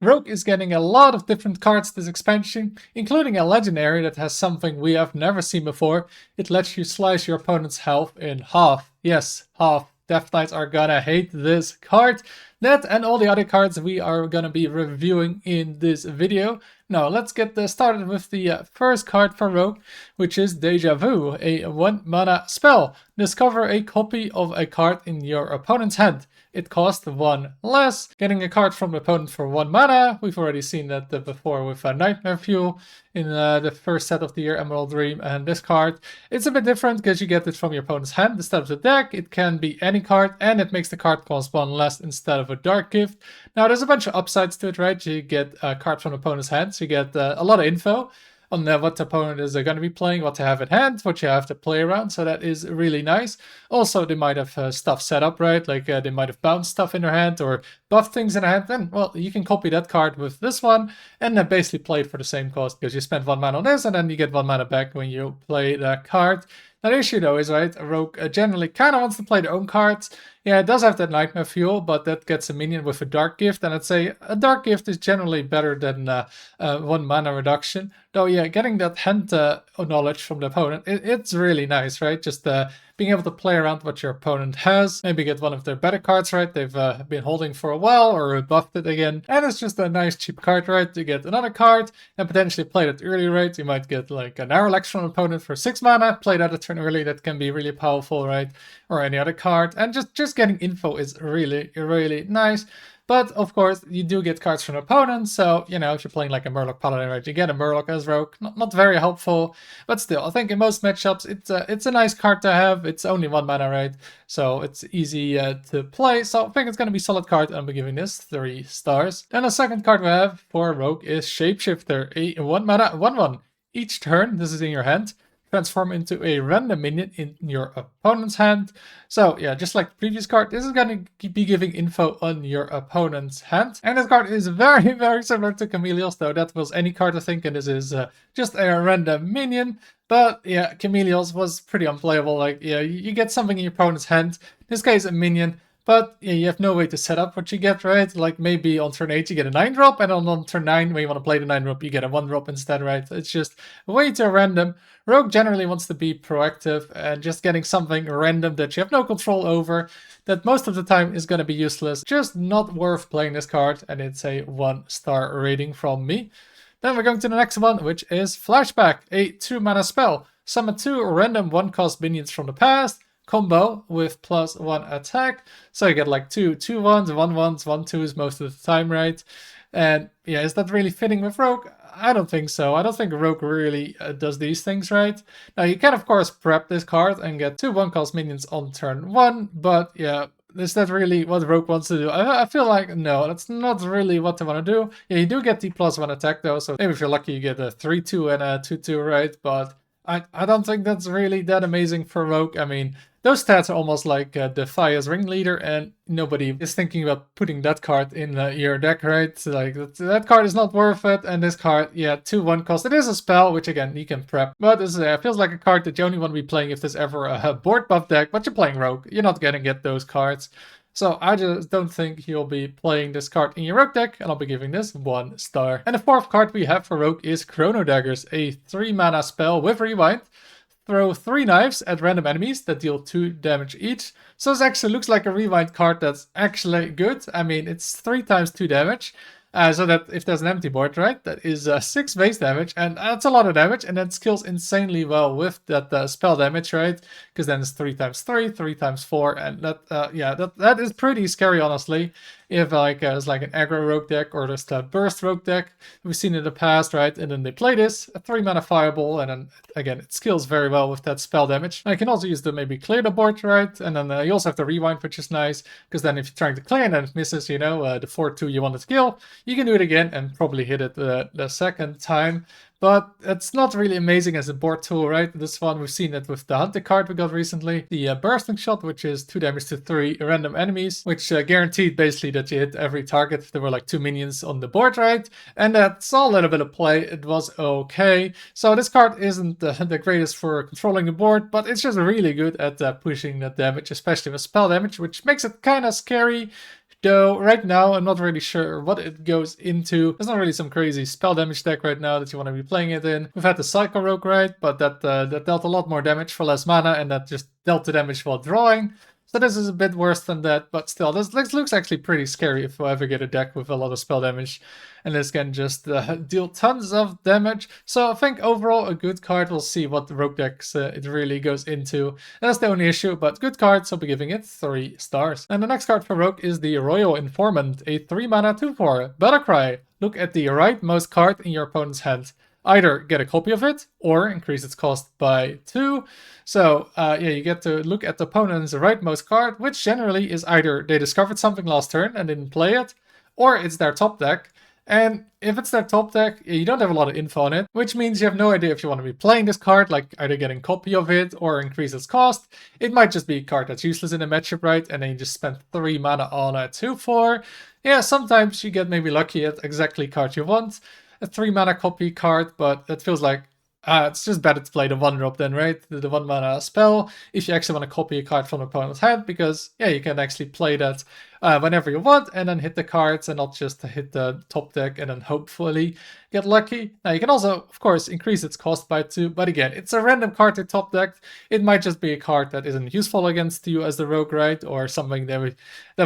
Rogue is getting a lot of different cards this expansion, including a legendary that has something we have never seen before. It lets you slice your opponent's health in half. Yes, half. Death Knights are gonna hate this card. That and all the other cards we are gonna be reviewing in this video. Now let's get started with the first card for Rogue, which is Deja Vu, a 1 mana spell. Discover a copy of a card in your opponent's hand. It costs 1 less. Getting a card from the opponent for 1 mana. We've already seen that before with Nightmare Fuel in the first set of the year, Emerald Dream. And this card, it's a bit different because you get it from your opponent's hand instead of the deck. It can be any card, and it makes the card cost 1 less instead of a Dark Gift. Now, there's a bunch of upsides to it, right? You get a card from the opponent's hand, so you get a lot of info on what the opponent is going to be playing, what to have in hand, what you have to play around, so that is really nice. Also, they might have stuff set up, right? Like they might have bounced stuff in their hand or buffed things in their hand, then, well, you can copy that card with this one and then basically play it for the same cost because you spend 1 mana on this and then you get 1 mana back when you play that card. Now, the issue though is, right, a rogue generally kind of wants to play their own cards. Yeah, it does have that Nightmare Fuel, but that gets a minion with a Dark Gift, and I'd say a Dark Gift is generally better than 1 mana reduction. Though, yeah, getting that hand knowledge from the opponent, it's really nice, right? Just being able to play around what your opponent has, maybe get one of their better cards, right? They've been holding for a while or buffed it again, and it's just a nice cheap card, right? To get another card and potentially play that early, right? You might get like an Aralax from an opponent for 6 mana, play that a turn early, that can be really powerful, right? Or any other card, and just getting info is really, really nice. But of course, you do get cards from opponents, so you know, if you're playing like a Murloc Paladin, right, you get a Murloc as Rogue. Not very helpful, but still, I think in most matchups, it's a nice card to have. It's only 1 mana, right? So it's easy to play. So I think it's going to be a solid card, and I'm giving this 3 stars. Then the second card we have for Rogue is Shapeshifter, a 1 mana 1/1. Each turn, this is in your hand, transform into a random minion in your opponent's hand. So yeah, just like the previous card, this is going to be giving info on your opponent's hand. And this card is very, very similar to Chameleos, though that was any card I think, and this is just a random minion. But yeah, Chameleos was pretty unplayable. Like, yeah, you get something in your opponent's hand. In this case, a minion. But yeah, you have no way to set up what you get, right? Like maybe on turn 8 you get a 9-drop, and on turn 9 when you want to play the 9-drop you get a 1-drop instead, right? It's just way too random. Rogue generally wants to be proactive, and just getting something random that you have no control over, that most of the time is going to be useless. Just not worth playing this card, and it's a 1-star rating from me. Then we're going to the next one, which is Flashback, a 2 mana spell. Summon 2 random 1-cost minions from the past. Combo with +1 attack, so you get like 2 1s, 1 1s, 1 2s most of the time, right? And yeah, is that really fitting with Rogue? I don't think so. I don't think Rogue really does these things, right? Now you can of course prep this card and get 2 1-cost minions on turn 1, but yeah, is that really what Rogue wants to do? I feel like no, that's not really what they want to do. Yeah, you do get the +1 attack though, so maybe if you're lucky you get a 3-2 and a 2-2, right? But I don't think that's really that amazing for Rogue. I mean, those stats are almost like Defia's Ringleader, and nobody is thinking about putting that card in your deck, right? So, like, that card is not worth it, and this card, yeah, 2 1-cost. It is a spell, which again, you can prep, but it feels like a card that you only want to be playing if there's ever a board buff deck, but you're playing Rogue. You're not gonna get those cards. So I just don't think you'll be playing this card in your Rogue deck, and I'll be giving this 1 star. And the fourth card we have for Rogue is Chrono Daggers, a 3 mana spell with Rewind. Throw 3 knives at random enemies that deal 2 damage each. So this actually looks like a Rewind card that's actually good. I mean, it's 3 times 2 damage. So that if there's an empty board, right, that is 6 base damage, and that's a lot of damage, and that scales insanely well with that spell damage, right? Because then it's 3 times 3, 3 times 4, and that, yeah, that is pretty scary, honestly. If like it's like an aggro rogue deck or just a burst rogue deck we've seen in the past, right? And then they play this, a 3 mana fireball, and then again it scales very well with that spell damage. I can also use to maybe clear the board, right? And then you also have the rewind, which is nice, because then if you're trying to clear and then it misses, you know, the 4-2 you wanted to kill, you can do it again and probably hit it the second time. But it's not really amazing as a board tool, right? This one, we've seen it with the Hunter card we got recently. The Bursting Shot, which is 2 damage to 3 random enemies, which guaranteed basically that you hit every target if there were like 2 minions on the board, right? And that's a little bit of play. It was okay. So this card isn't the greatest for controlling the board, but it's just really good at pushing the damage, especially with spell damage, which makes it kind of scary. Though right now I'm not really sure what it goes into. There's not really some crazy spell damage deck right now that you want to be playing it in. We've had the Psycho Rogue, right? But that dealt a lot more damage for less mana, and that just dealt the damage while drawing. So this is a bit worse than that, but still, this looks actually pretty scary if we ever get a deck with a lot of spell damage. And this can just deal tons of damage. So I think overall a good card. We'll see what the Rogue decks it really goes into. That's the only issue, but good card, so I'll be giving it 3 stars. And the next card for Rogue is the Royal Informant, a 3 mana 2/4 Battlecry. Look at the rightmost card in your opponent's hand. Either get a copy of it or increase its cost by 2. So yeah, you get to look at the opponent's rightmost card, which generally is either they discovered something last turn and didn't play it, or it's their top deck. And if it's their top deck, you don't have a lot of info on it, which means you have no idea if you want to be playing this card, like either getting a copy of it or increase its cost. It might just be a card that's useless in a matchup, right? And then you just spend 3 mana on a 2/4. Yeah, sometimes you get maybe lucky at exactly card you want. A 3 mana copy card, but it feels like it's just better to play the 1-drop then, right? The 1 mana spell, if you actually want to copy a card from the opponent's hand, because yeah, you can actually play that whenever you want and then hit the cards and not just hit the top deck and then hopefully get lucky. Now you can also, of course, increase its cost by 2, but again, it's a random card to top deck. It might just be a card that isn't useful against you as the rogue, right? Or something that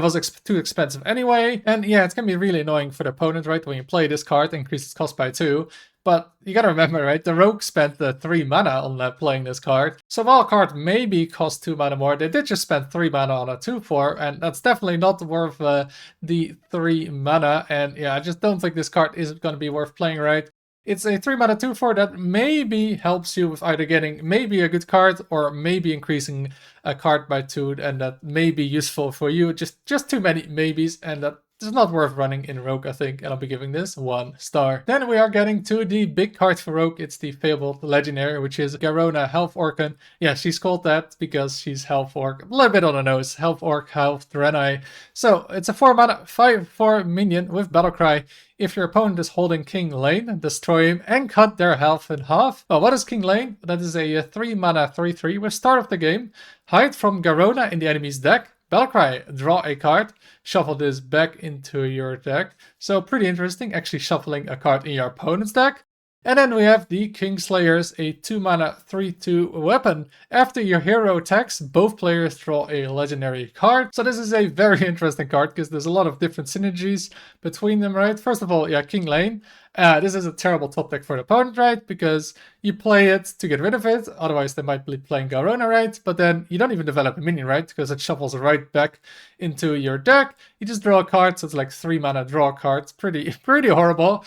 was too expensive anyway. And yeah, it's gonna be really annoying for the opponent, right? When you play this card, increase its cost by 2. But you gotta remember, right, the rogue spent the 3 mana on playing this card. So while a card maybe cost 2 mana more, they did just spend 3 mana on a 2/4, and that's definitely not worth the 3 mana. And yeah, I just don't think this card is gonna be worth playing, right? It's a 3 mana 2/4 that maybe helps you with either getting maybe a good card or maybe increasing a card by 2, and that may be useful for you. Just too many maybes, and that it's not worth running in Rogue, I think, and I'll be giving this 1 star. Then we are getting to the big card for Rogue. It's the Fabled Legendary, which is Garona Health Orcan. Yeah, she's called that because she's Health Orc. A little bit on the nose. Health Orc, Health Draenei. So it's a 4 mana 5/4 minion with Battlecry. If your opponent is holding King Lane, destroy him and cut their health in half. Well, what is King Lane? That is a 3 mana 3/3 with start of the game. Hide from Garona in the enemy's deck. Battlecry, draw a card, shuffle this back into your deck. So pretty interesting, actually shuffling a card in your opponent's deck. And then we have the Kingslayers, a 2 mana 3/2 weapon. After your hero attacks, both players draw a legendary card. So this is a very interesting card because there's a lot of different synergies between them, right? First of all, yeah, King Lane. This is a terrible top deck for the opponent, right? Because you play it to get rid of it, otherwise they might be playing Garona, right? But then you don't even develop a minion, right? Because it shuffles right back into your deck. You just draw a card, so it's like 3 mana draw cards. Pretty horrible.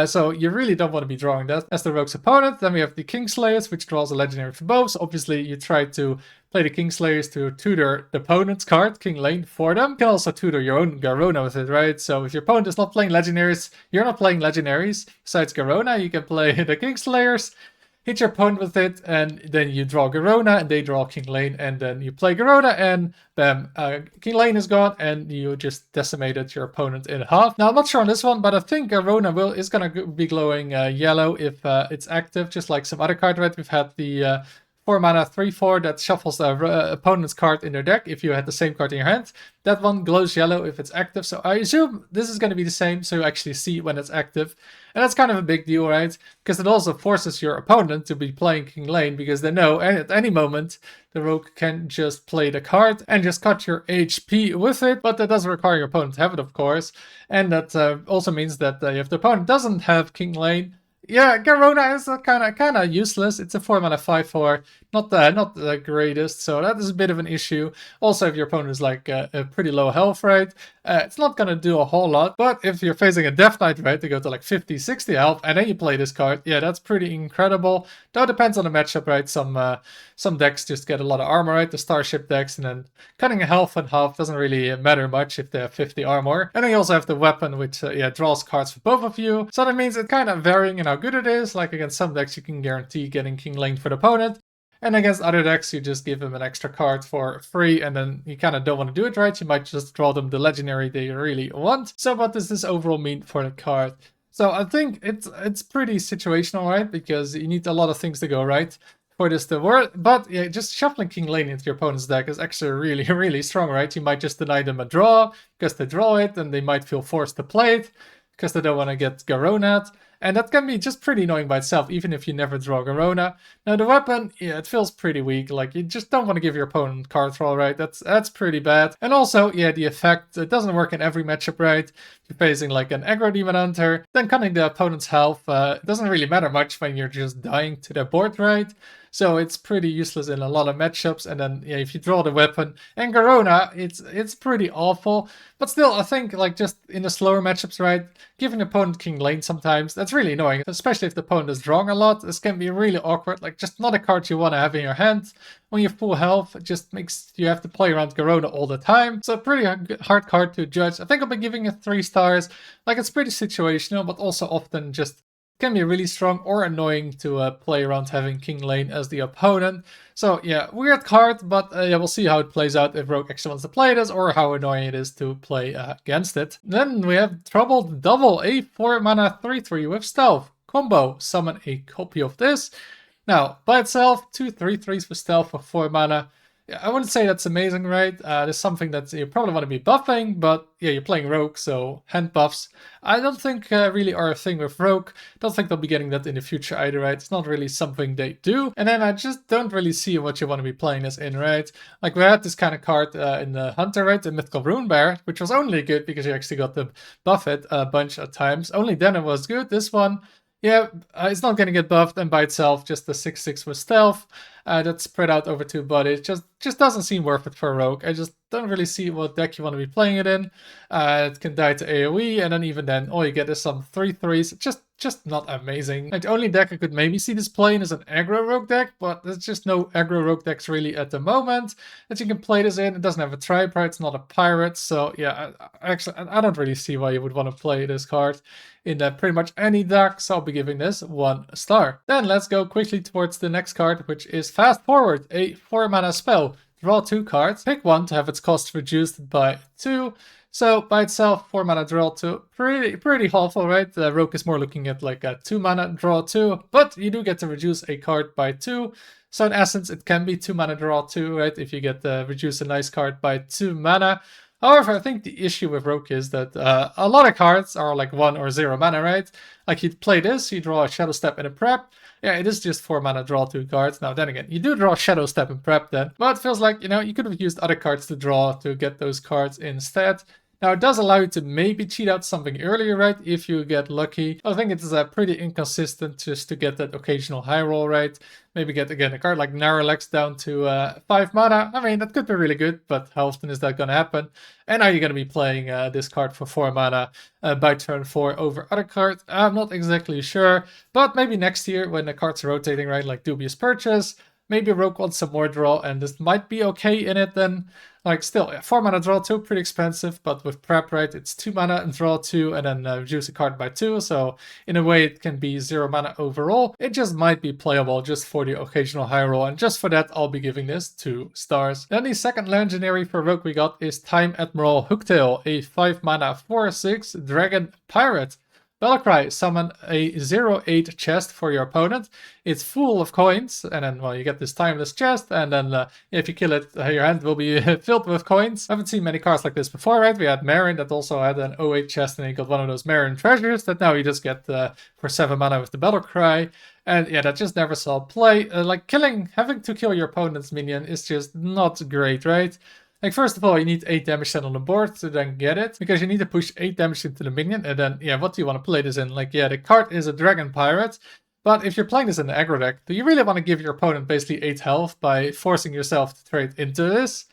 So you really don't want to be drawing that as the rogue's opponent. Then we have the Kingslayers, which draws a legendary for both. So obviously you try to play the Kingslayers to tutor the opponent's card, King Lane, for them. You can also tutor your own Garona with it, right? So if your opponent is not playing legendaries, you're not playing legendaries. Besides Garona, you can play the Kingslayers, hit your opponent with it, and then you draw Garona, and they draw King Lane, and then you play Garona, and bam, King Lane is gone, and you just decimated your opponent in half. Now, I'm not sure on this one, but I think Garona is going to be glowing yellow if it's active, just like some other card, right? We've had the 4 mana 3/4 that shuffles the opponent's card in their deck if you had the same card in your hand. That one glows yellow if it's active, so I assume this is going to be the same, so you actually see when it's active. And that's kind of a big deal, right? Because it also forces your opponent to be playing King Lane, because they know at any moment the rogue can just play the card and just cut your HP with it, but that doesn't require your opponent to have it, of course. And that also means that if the opponent doesn't have King Lane, yeah, Garona is kind of useless. It's a 4 mana 5/4, not the greatest, so that is a bit of an issue. Also, if your opponent is like a pretty low health rate, it's not gonna do a whole lot. But if you're facing a Death Knight, right, to go to like 50, 60 health, and then you play this card, yeah, that's pretty incredible. Though it depends on the matchup, right? Some decks just get a lot of armor, right? The Starship decks, and then cutting a health in half doesn't really matter much if they have 50 armor. And then you also have the weapon, which draws cards for both of you. So that means it's kind of varying in how good it is. Like against some decks, you can guarantee getting King Lane for the opponent. And against other decks, you just give them an extra card for free, and then you kind of don't want to do it, right? You might just draw them the legendary they really want. So what does this overall mean for the card? So I think it's pretty situational, right? Because you need a lot of things to go right. for this to work. But yeah, just shuffling King Lane into your opponent's deck is actually really, really strong, right? You might just deny them a draw because they draw it, and they might feel forced to play it because they don't want to get Garona'd. And that can be just pretty annoying by itself, even if you never draw Garona. Now the weapon, yeah, it feels pretty weak. Like, you just don't want to give your opponent card draw, right? That's pretty bad. And also, yeah, the effect, it doesn't work in every matchup, right? You're facing like an aggro Demon Hunter, then cutting the opponent's health. It doesn't really matter much when you're just dying to the board, right? So it's pretty useless in a lot of matchups. And then, yeah, if you draw the weapon and Garona, it's pretty awful. But still, I think, like, just in the slower matchups, right, giving the opponent King Lane sometimes, that's really annoying. Especially if the opponent is drawing a lot. This can be really awkward. Like, just not a card you want to have in your hand. When you're full health, it just makes you have to play around Garona all the time. So pretty hard card to judge. I think I'll be giving it 3 stars. Like, it's pretty situational, but also often just can be really strong or annoying to play around having King Lane as the opponent. So yeah, weird card, but yeah, we'll see how it plays out if Rogue actually wants to play this, or how annoying it is to play against it. Then we have Troubled Double, a 4 mana 3/3 with Stealth. Combo, summon a copy of this. Now, by itself, 2 3/3s for Stealth for 4 mana. Yeah, I wouldn't say that's amazing, right? There's something that you probably want to be buffing, but yeah, you're playing Rogue, so hand buffs, I don't think really are a thing with Rogue. Don't think they'll be getting that in the future either, right? It's not really something they do. And then I just don't really see what you want to be playing this in, right? Like, we had this kind of card in the Hunter, right? The Mythical Rune Bear, which was only good because you actually got to buff it a bunch of times. Only then it was good. This one, yeah, it's not going to get buffed, and by itself, just the 6/6 with Stealth that's spread out over 2 bodies just doesn't seem worth it for a Rogue. I just don't really see what deck you want to be playing it in. It can die to AoE, and then even then, all you get is some 3/3s. Just not amazing. Like, the only deck I could maybe see this playing is an aggro Rogue deck, but there's just no aggro Rogue decks really at the moment that you can play this in. It doesn't have a tribe, right? It's not a pirate, so yeah, I don't really see why you would want to play this card in pretty much any deck, so I'll be giving this 1 star. Then let's go quickly towards the next card, which is Fast Forward, a 4 mana spell. Draw 2 cards, pick 1 to have its cost reduced by 2. So by itself, 4 mana draw 2, pretty helpful, right? Rogue is more looking at like a 2 mana draw 2, but you do get to reduce a card by 2. So in essence, it can be 2 mana draw 2, right? If you get to reduce a nice card by 2 mana. However, I think the issue with Rogue is that a lot of cards are like 1 or 0 mana, right? Like, you'd play this, you draw a Shadow Step and a Prep. Yeah, it is just 4 mana, draw 2 cards. Now, then again, you do draw Shadow Step and Prep then. But it feels like, you know, you could have used other cards to draw to get those cards instead. Now, it does allow you to maybe cheat out something earlier, right? If you get lucky. I think it is pretty inconsistent just to get that occasional high roll, right? Maybe get, again, a card like Narrowlex down to 5 mana. I mean, that could be really good, but how often is that going to happen? And are you going to be playing this card for 4 mana by turn 4 over other cards? I'm not exactly sure, but maybe next year when the cards are rotating, right, like Dubious Purchase, maybe Rogue wants some more draw, and this might be okay in it then. Like, still, 4 mana draw 2, pretty expensive, but with Prep, right, it's 2 mana and draw 2, and then reduce a card by 2, so in a way it can be 0 mana overall. It just might be playable just for the occasional high roll, and just for that, I'll be giving this 2 stars. Then the second legendary for Rogue we got is Time Admiral Hooktail, a 5 mana 4/6 Dragon Pirate. Battlecry, summon a 0/8 chest for your opponent. It's full of coins, and then, well, you get this timeless chest, and then if you kill it, your hand will be filled with coins. I haven't seen many cards like this before, right? We had Marin that also had an 0/8 chest, and you got one of those Marin treasures that now you just get for 7 mana with the Battlecry. And yeah, that just never saw play. Like, having to kill your opponent's minion is just not great, right? Like, first of all, you need 8 damage set on the board to then get it, because you need to push 8 damage into the minion, and then, yeah, what do you want to play this in? Like, yeah, the card is a Dragon Pirate, but if you're playing this in the aggro deck, do you really want to give your opponent basically 8 health by forcing yourself to trade into this?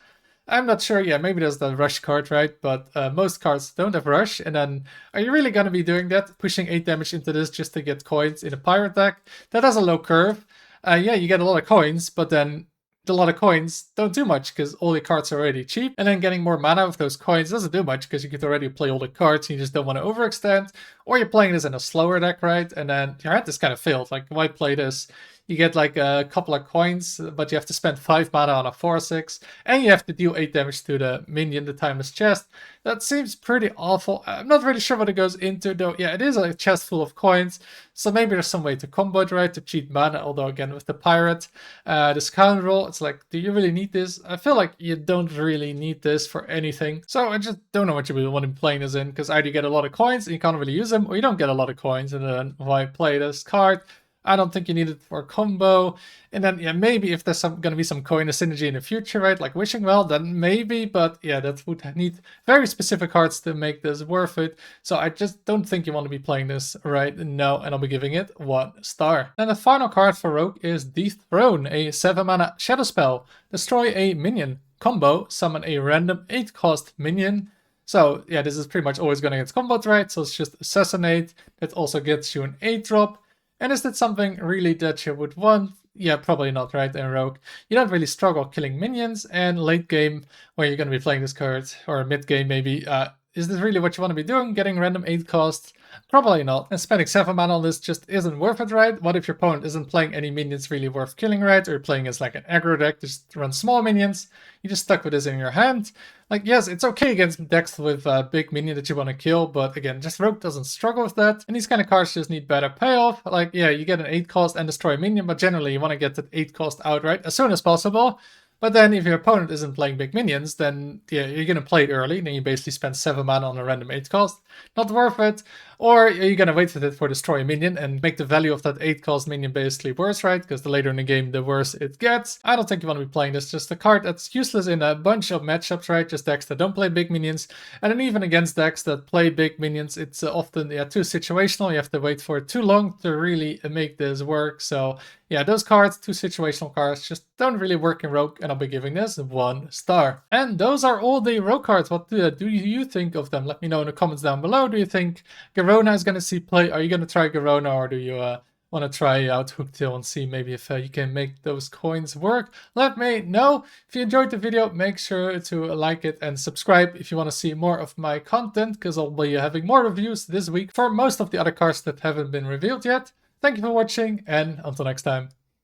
I'm not sure. Yeah, maybe there's the Rush card, right? But most cards don't have Rush, and then are you really going to be doing that? Pushing 8 damage into this just to get coins in a pirate deck? That has a low curve. Yeah, you get a lot of coins, but then a lot of coins don't do much because all the cards are already cheap, and then getting more mana with those coins doesn't do much because you could already play all the cards and you just don't want to overextend, or you're playing this in a slower deck, right? And then your hand is kind of failed. Like, why play this? you get like a couple of coins, but you have to spend 5 mana on a 4/6, and you have to deal 8 damage to the minion, the Timeless Chest. That seems pretty awful. I'm not really sure what it goes into, though. Yeah, it is a chest full of coins, so maybe there's some way to combo it, right, to cheat mana, although again, with the Pirate, the Scoundrel, it's like, do you really need this? I feel like you don't really need this for anything, so I just don't know what you really want to be playing this in, because either you get a lot of coins and you can't really use them, or you don't get a lot of coins, and then why play this card? I don't think you need it for a combo. And then, yeah, maybe if there's going to be some coin synergy in the future, right, like Wishing Well, then maybe, but yeah, that would need very specific cards to make this worth it. So I just don't think you want to be playing this right now, and I'll be giving it 1 star. And the final card for Rogue is Dethrone, a 7-mana shadow spell. Destroy a minion. Combo, summon a random 8-cost minion. So yeah, this is pretty much always going to get comboed, right? So it's just Assassinate. That also gets you an 8-drop. And is that something really that you would want? Yeah, probably not, right, in Rogue. You don't really struggle killing minions, and late game, where you're going to be playing this card, or mid game maybe, is this really what you want to be doing? Getting random 8 costs? Probably not. And spending 7 mana on this just isn't worth it, right? What if your opponent isn't playing any minions really worth killing, right? Or you're playing as like an aggro deck, just run small minions. You just stuck with this in your hand. Like, yes, it's okay against decks with a big minion that you want to kill, but again, just Rogue doesn't struggle with that. And these kind of cards just need better payoff. Like, yeah, you get an 8 cost and destroy a minion, but generally you want to get that 8 cost out, right, as soon as possible. But then if your opponent isn't playing big minions, then yeah, you're going to play it early. Then you basically spend 7 mana on a random 8 cost. Not worth it. Or you're going to wait with it for destroy a minion and make the value of that 8 cost minion basically worse, right? Because the later in the game, the worse it gets. I don't think you want to be playing this. Just a card that's useless in a bunch of matchups, right? Just decks that don't play big minions. And then even against decks that play big minions, it's often too situational. You have to wait for too long to really make this work. So yeah, those cards, 2 situational cards, just don't really work in Rogue, and I'll be giving this 1 star. And those are all the Rogue cards. What do you think of them? Let me know in the comments down below. Do you think Garona is going to see play? Are you going to try Garona, or do you want to try out Hooktail and see maybe if you can make those coins work? Let me know. If you enjoyed the video, make sure to like it and subscribe if you want to see more of my content, because I'll be having more reviews this week for most of the other cards that haven't been revealed yet. Thank you for watching, and until next time.